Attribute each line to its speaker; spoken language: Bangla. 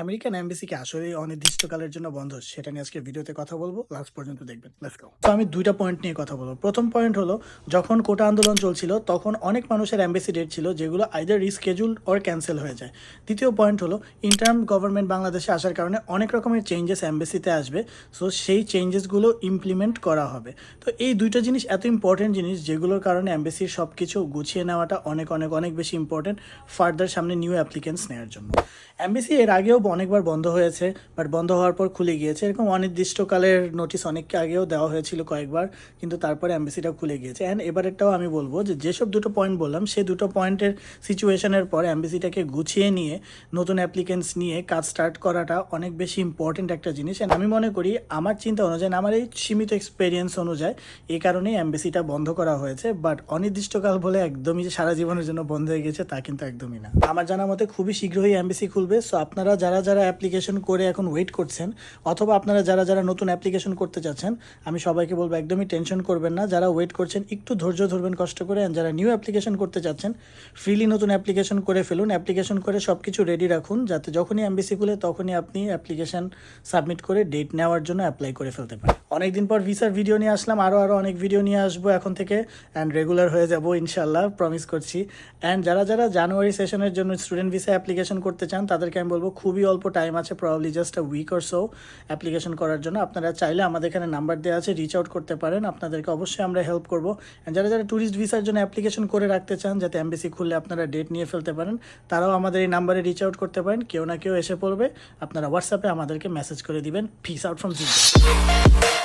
Speaker 1: আমেরিকান এমবাসি কি আসলেই অনির্দিষ্টকালের জন্য বন্ধ সেটা নিয়ে আজকে ভিডিওতে কথা বলবো, লাস্ট পর্যন্ত দেখবেন। Let's go. তো আমি দুইটা পয়েন্ট নিয়ে কথা বলবো। প্রথম পয়েন্ট হলো, যখন কোটা আন্দোলন চলছিল তখন অনেক মানুষের এমবাসি ডেট ছিল যেগুলো আইদার রিস্কেজুল অর ক্যান্সেল হয়ে যায়। দ্বিতীয় পয়েন্ট হলো, ইন্টার্ম গভর্নমেন্ট বাংলাদেশে আসার কারণে অনেক রকমের চেঞ্জেস এমবাসিতে আসবে। সো সেই চেঞ্জেসগুলো ইমপ্লিমেন্ট করা হবে। তো এই দুইটা জিনিস এত ইম্পর্টেন্ট জিনিস যেগুলোর কারণে এমবাসির সব কিছু গুছিয়ে নেওয়াটা অনেক অনেক অনেক বেশি ইম্পর্টেন্ট ফার্দার সামনে নিউ অ্যাপ্লিকেন্টস নেওয়ার জন্য। এমবাসি এর আগেও অনেকবার বন্ধ হয়েছে, বাট বন্ধ হওয়ার পর খুলে গিয়েছে। এরকম অনির্দিষ্টকালের নোটিশ অনেককে আগেও দেওয়া হয়েছিল কয়েকবার, কিন্তু তারপরে এমবাসিটা খুলে গিয়েছে। অ্যান্ড এবারেরটাও আমি বলবো যে যেসব দুটো পয়েন্ট বললাম সেই দুটো পয়েন্টের সিচুয়েশনের পর এমবাসিটাকে গুছিয়ে নিয়ে নতুন অ্যাপ্লিকেন্টস নিয়ে কাজ স্টার্ট করাটা অনেক বেশি ইম্পর্টেন্ট একটা জিনিস। অ্যান্ড আমি মনে করি আমার চিন্তা অনুযায়ী, আমার এই সীমিত এক্সপেরিয়েন্স অনুযায়ী, এই কারণেই এমবাসিটা বন্ধ করা হয়েছে। বাট অনির্দিষ্টকাল বলে একদমই যে সারা জীবনের জন্য বন্ধ হয়ে গেছে তা কিন্তু একদমই না। আমার জানা মতে খুবই শীঘ্রই এমবাসি খুলবে। সো আপনারা যারা যারা অ্যাপ্লিকেশন করে এখন ওয়েট করছেন, অথবা আপনারা যারা যারা নতুন অ্যাপ্লিকেশন করতে চাচ্ছেন, আমি সবাইকে বলবো একদমই টেনশন করবেন না। যারা ওয়েট করছেন একটু ধৈর্য ধরবেন কষ্ট করে। অ্যান্ড যারা নিউ অ্যাপ্লিকেশন করতে চাচ্ছেন, ফ্রিলি নতুন অ্যাপ্লিকেশন করে ফেলুন। অ্যাপ্লিকেশন করে সব কিছু রেডি রাখুন, যাতে যখনই এমবাসি খুলে তখনই আপনি অ্যাপ্লিকেশন সাবমিট করে ডেট নেওয়ার জন্য অ্যাপ্লাই করে ফেলতে পারেন। অনেকদিন পর ভিসার ভিডিও নিয়ে আসলাম, আরও অনেক ভিডিও নিয়ে আসবো এখন থেকে। অ্যান্ড রেগুলার হয়ে যাবো ইনশাল্লাহ, প্রমিস করছি। অ্যান্ড যারা যারা জানুয়ারি সেশনের জন্য স্টুডেন্ট ভিসা অ্যাপ্লিকেশন করতে চান তাদেরকে আমি বলবো খুবই অল্প টাইম আছে, probably just a week or so application করার জন্য। আপনারা চাইলে আমাদের এখানে নাম্বার দেওয়া আছে, রিচ আউট করতে পারেন। আপনাদেরকে অবশ্যই আমরা হেল্প করবো। অ্যান্ড যারা যারা ট্যুরিস্ট ভিসার জন্য অ্যাপ্লিকেশন করে রাখতে চান, যাতে এমবাসি খুললে আপনারা ডেট নিয়ে ফেলতে পারেন, তারাও আমাদের এই নাম্বারে রিচ আউট করতে পারেন। কেউ না কেউ এসে পড়বে, আপনারা হোয়াটসঅ্যাপে আমাদেরকে মেসেজ করে দিবেন। Piece out from Jeddah.